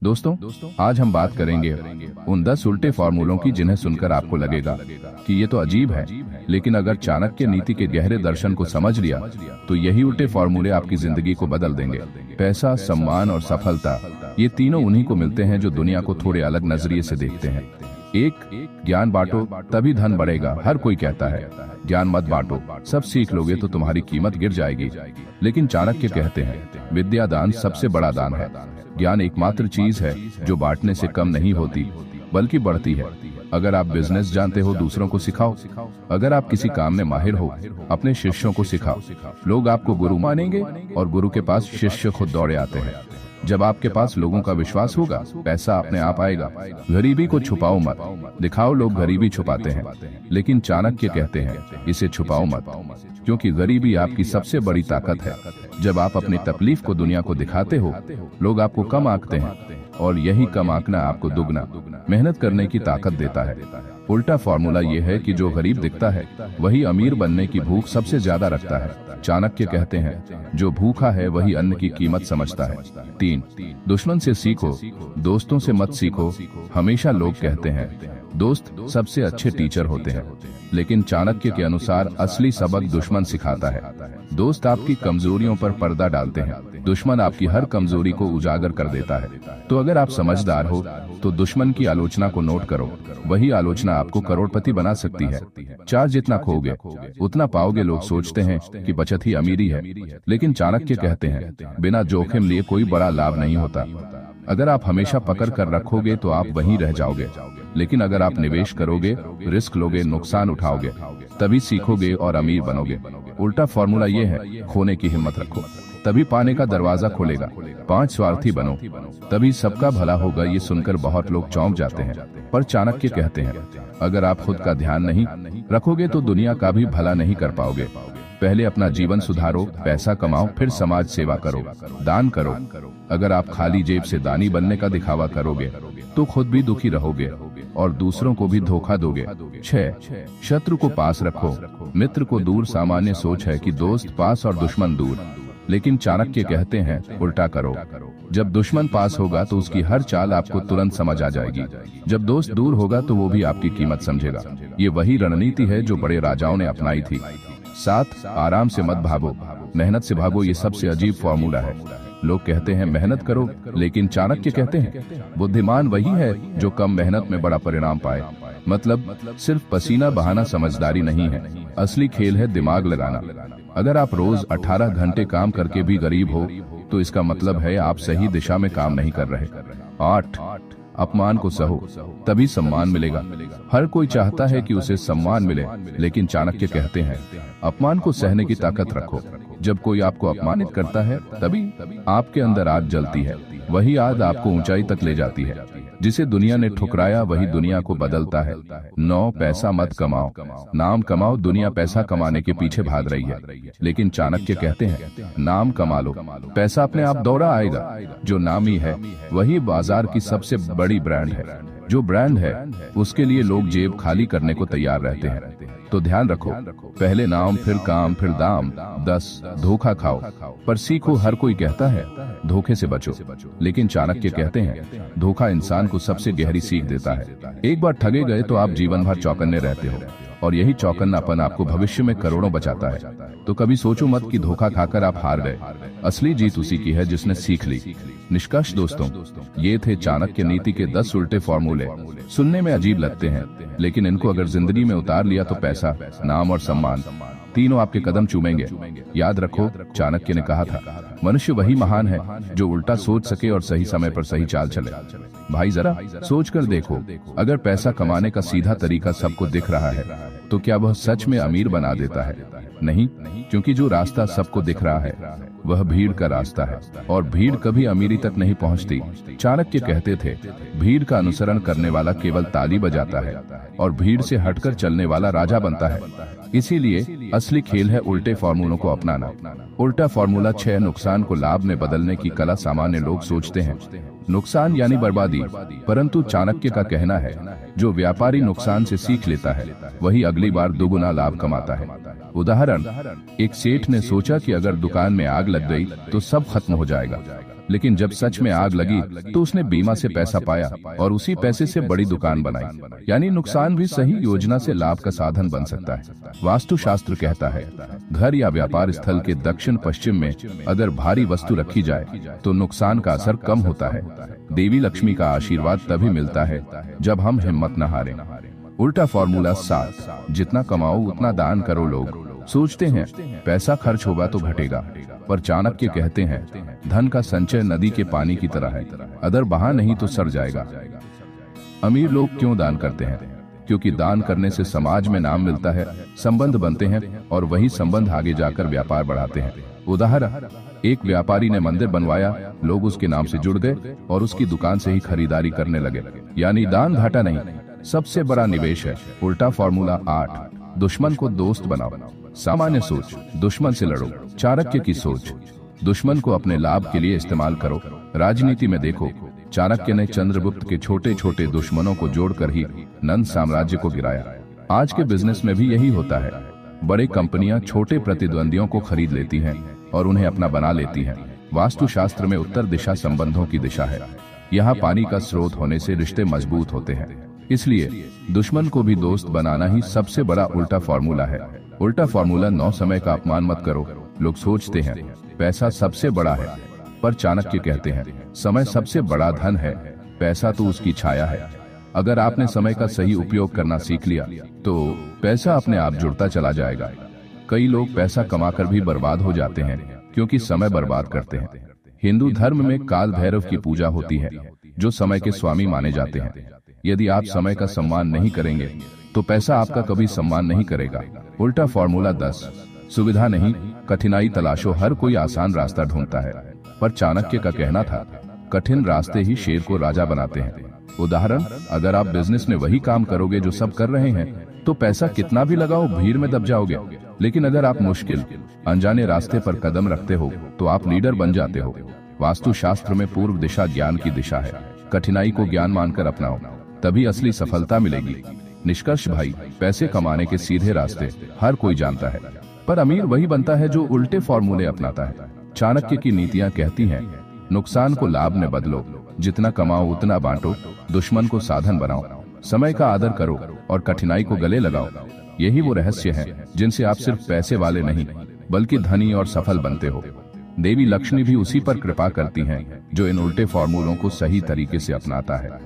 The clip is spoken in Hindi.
दोस्तों, आज हम बात करेंगे उन 10 उल्टे फॉर्मूलों की जिन्हें सुनकर आपको लगेगा कि ये तो अजीब है, लेकिन अगर चाणक्य नीति के गहरे दर्शन को समझ लिया तो यही उल्टे फॉर्मूले आपकी जिंदगी को बदल देंगे। पैसा, सम्मान और सफलता, ये तीनों उन्हीं को मिलते हैं जो दुनिया को थोड़े अलग नजरिए से देखते हैं। एक, ज्ञान बांटो तभी धन बढ़ेगा। हर कोई कहता है ज्ञान मत बांटो, सब सीख लोगे तो तुम्हारी कीमत गिर जाएगी। लेकिन चाणक्य कहते हैं विद्या दान सबसे बड़ा दान है। ज्ञान एकमात्र चीज है जो बांटने से कम नहीं होती बल्कि बढ़ती है। अगर आप बिजनेस जानते हो, दूसरों को सिखाओ। अगर आप किसी काम में माहिर हो, अपने शिष्यों को सिखाओ। लोग आपको गुरु मानेंगे और गुरु के पास शिष्य खुद दौड़े आते हैं। जब आपके पास लोगों का विश्वास होगा, पैसा अपने आप आएगा। गरीबी को छुपाओ मत, दिखाओ। लोग गरीबी छुपाते हैं, लेकिन चाणक्य कहते हैं इसे छुपाओ मत, क्योंकि गरीबी आपकी सबसे बड़ी ताकत है। जब आप अपनी तकलीफ को दुनिया को दिखाते हो, लोग आपको कम आंकते हैं, और यही कम आंकना आपको दुगना मेहनत करने की ताकत देता है। उल्टा फॉर्मूला यह है कि जो गरीब दिखता है वही अमीर बनने की भूख सबसे ज्यादा रखता है। चाणक्य कहते हैं जो भूखा है वही अन्न की कीमत समझता है। 3, दुश्मन से सीखो, दोस्तों से मत सीखो। हमेशा लोग कहते हैं दोस्त सबसे अच्छे टीचर होते हैं, लेकिन चाणक्य के अनुसार असली सबक दुश्मन सिखाता है। दोस्त आपकी कमजोरियों पर पर्दा डालते हैं, दुश्मन आपकी हर कमजोरी को उजागर कर देता है। तो अगर आप समझदार हो तो दुश्मन की आलोचना को नोट करो, वही आलोचना आपको करोड़पति बना सकती है। 4, जितना खोगे उतना पाओगे। लोग सोचते हैं कि बचत ही अमीरी है, लेकिन चाणक्य कहते हैं बिना जोखिम लिए कोई बड़ा लाभ नहीं होता। अगर आप हमेशा पकड़ कर रखोगे तो आप वहीं रह जाओगे, लेकिन अगर आप निवेश करोगे, रिस्क लोगे, नुकसान उठाओगे, तभी सीखोगे और अमीर बनोगे। उल्टा फॉर्मूला ये है, खोने की हिम्मत रखो तभी पाने का दरवाजा खुलेगा। 5, स्वार्थी बनो तभी सबका भला होगा। ये सुनकर बहुत लोग चौंक जाते हैं, पर चाणक्य कहते हैं अगर आप खुद का ध्यान नहीं रखोगे तो दुनिया का भी भला नहीं कर पाओगे। पहले अपना जीवन सुधारो, पैसा कमाओ, फिर समाज सेवा करो, दान करो। अगर आप खाली जेब से दानी बनने का दिखावा करोगे तो खुद भी दुखी रहोगे और दूसरों को भी धोखा दोगे। 6, शत्रु को पास रखो, मित्र को दूर। सामान्य सोच है कि दोस्त पास और दुश्मन दूर, लेकिन चाणक्य कहते हैं उल्टा करो। जब दुश्मन पास होगा तो उसकी हर चाल आपको तुरंत समझ आ जाएगी। जब दोस्त दूर होगा तो वो भी आपकी कीमत समझेगा। ये वही रणनीति है जो बड़े राजाओं ने अपनाई थी। 7, आराम से मत भागो, मेहनत से भागो। ये सबसे अजीब फॉर्मूला है। लोग कहते हैं मेहनत करो, लेकिन चाणक्य कहते हैं बुद्धिमान वही है जो कम मेहनत में बड़ा परिणाम पाए। मतलब सिर्फ पसीना बहाना समझदारी नहीं है, असली खेल है दिमाग लगाना। अगर आप रोज 18 घंटे काम करके भी गरीब हो तो इसका मतलब है आप सही दिशा में काम नहीं कर रहे। 8, अपमान को सहो तभी सम्मान मिलेगा। हर कोई चाहता है कि उसे सम्मान मिले, लेकिन चाणक्य कहते हैं अपमान को सहने की ताकत रखो। जब कोई आपको अपमानित करता है तभी आपके अंदर आग जलती है। वही आग आपको ऊंचाई तक ले जाती है। जिसे दुनिया ने ठुकराया वही दुनिया को बदलता है। 9, पैसा मत कमाओ, नाम कमाओ। दुनिया पैसा कमाने के पीछे भाग रही है, लेकिन चाणक्य कहते हैं नाम कमा लो, पैसा अपने आप दौड़ा आएगा। जो नामी है वही बाजार की सबसे बड़ी ब्रांड है। जो ब्रांड है उसके लिए लोग जेब खाली करने को तैयार रहते हैं। तो ध्यान रखो, पहले नाम, फिर काम, फिर दाम। 10, धोखा खाओ पर सीखो। हर कोई कहता है धोखे से बचो, लेकिन चाणक्य कहते हैं धोखा इंसान को सबसे गहरी सीख देता है। एक बार ठगे गए तो आप जीवन भर चौकन्ने रहते हो, और यही चौकन्नापन आपको भविष्य में करोड़ों बचाता है। तो कभी सोचो मत कि धोखा खाकर आप हार गए। असली जीत उसी की है जिसने सीख ली। निष्कर्ष दोस्तों, ये थे चाणक्य नीति के 10 उल्टे फॉर्मूले। सुनने में अजीब लगते हैं, लेकिन इनको अगर जिंदगी में उतार लिया तो पैसा, नाम और सम्मान तीनों आपके कदम चूमेंगे। याद रखो, चाणक्य ने कहा था मनुष्य वही महान है जो उल्टा सोच सके और सही समय पर सही चाल चले। भाई जरा सोच कर देखो, अगर पैसा कमाने का सीधा तरीका सबको दिख रहा है तो क्या वह सच में अमीर बना देता है? नहीं, क्योंकि जो रास्ता सबको दिख रहा है वह भीड़ का रास्ता है, और भीड़ कभी अमीरी तक नहीं पहुंचती। चाणक्य कहते थे भीड़ का अनुसरण करने वाला केवल ताली बजाता है, और भीड़ से हटकर चलने वाला राजा बनता है। इसीलिए असली खेल है उल्टे फॉर्मूलों को अपनाना। उल्टा फॉर्मूला 6, नुकसान को लाभ में बदलने की कला। सामान्य लोग सोचते हैं नुकसान यानी बर्बादी, परंतु चाणक्य का कहना है जो व्यापारी नुकसान से सीख लेता है वही अगली बार दोगुना लाभ कमाता है। उदाहरण, एक सेठ ने सोचा कि अगर दुकान में आग लग गई तो सब खत्म हो जाएगा, लेकिन जब सच में आग लगी तो उसने बीमा से पैसा पाया और उसी पैसे से बड़ी दुकान बनाई। यानी नुकसान भी सही योजना से लाभ का साधन बन सकता है। वास्तुशास्त्र कहता है घर या व्यापार स्थल के दक्षिण पश्चिम में अगर भारी वस्तु रखी जाए तो नुकसान का असर कम होता है। देवी लक्ष्मी का आशीर्वाद तभी मिलता है जब हम हिम्मत न हारें। उल्टा फॉर्मूला 7, जितना कमाओ उतना दान करो। लोग सोचते हैं पैसा खर्च होगा तो घटेगा, पर चाणक्य कहते हैं धन का संचय नदी के पानी की तरह है, अगर बहा नहीं तो सड़ जाएगा। अमीर लोग क्यों दान करते हैं? क्योंकि दान करने से समाज में नाम मिलता है, संबंध बनते हैं और वही संबंध आगे जाकर व्यापार बढ़ाते हैं। उदाहरण, एक व्यापारी ने मंदिर बनवाया, लोग उसके नाम से जुड़ गए और उसकी दुकान से ही खरीदारी करने लगे। यानी दान घाटा नहीं, सबसे बड़ा निवेश है। उल्टा फॉर्मूला 8, दुश्मन को दोस्त बनाओ। सामान्य सोच, दुश्मन से लड़ो। चाणक्य की सोच, दुश्मन को अपने लाभ के लिए इस्तेमाल करो। राजनीति में देखो, चाणक्य ने चंद्रगुप्त के छोटे छोटे दुश्मनों को जोड़कर ही नंद साम्राज्य को गिराया। आज के बिजनेस में भी यही होता है। बड़ी कंपनियां छोटे प्रतिद्वंदियों को खरीद लेती हैं और उन्हें अपना बना लेती हैं। वास्तुशास्त्र में उत्तर दिशा संबंधों की दिशा है। यहाँ पानी का स्रोत होने से रिश्ते मजबूत होते हैं, इसलिए दुश्मन को भी दोस्त बनाना ही सबसे बड़ा उल्टा फॉर्मूला है। उल्टा फॉर्मूला 9, समय का अपमान मत करो। लोग सोचते हैं पैसा सबसे बड़ा है, पर चाणक्य कहते हैं समय सबसे बड़ा धन है, पैसा तो उसकी छाया है। अगर आपने समय का सही उपयोग करना सीख लिया तो पैसा अपने आप जुड़ता चला जाएगा। कई लोग पैसा कमाकर भी बर्बाद हो जाते हैं क्योंकि समय बर्बाद करते हैं। हिंदू धर्म में काल भैरव की पूजा होती है, जो समय के स्वामी माने जाते हैं। यदि आप समय का सम्मान नहीं करेंगे तो पैसा आपका कभी सम्मान नहीं करेगा। उल्टा फॉर्मूला 10, सुविधा नहीं कठिनाई तलाशो। हर कोई आसान रास्ता ढूंढता है, पर चाणक्य का कहना था कठिन रास्ते ही शेर को राजा बनाते हैं। उदाहरण, अगर आप बिजनेस में वही काम करोगे जो सब कर रहे हैं तो पैसा कितना भी लगाओ भीड़ में दब जाओगे। लेकिन अगर आप मुश्किल अनजाने रास्ते पर कदम रखते हो तो आप लीडर बन जाते हो। वास्तुशास्त्र में पूर्व दिशा ज्ञान की दिशा है। कठिनाई को ज्ञान मानकर अपनाओ, तभी असली सफलता मिलेगी। निष्कर्ष भाई, पैसे कमाने के सीधे रास्ते हर कोई जानता है, पर अमीर वही बनता है जो उल्टे फॉर्मूले अपनाता है। चाणक्य की नीतियां कहती हैं नुकसान को लाभ में बदलो, जितना कमाओ उतना बांटो, दुश्मन को साधन बनाओ, समय का आदर करो और कठिनाई को गले लगाओ। यही वो रहस्य है जिनसे आप सिर्फ पैसे वाले नहीं बल्कि धनी और सफल बनते हो। देवी लक्ष्मी भी उसी पर कृपा करती हैं जो इन उल्टे फॉर्मूलों को सही तरीके से अपनाता है।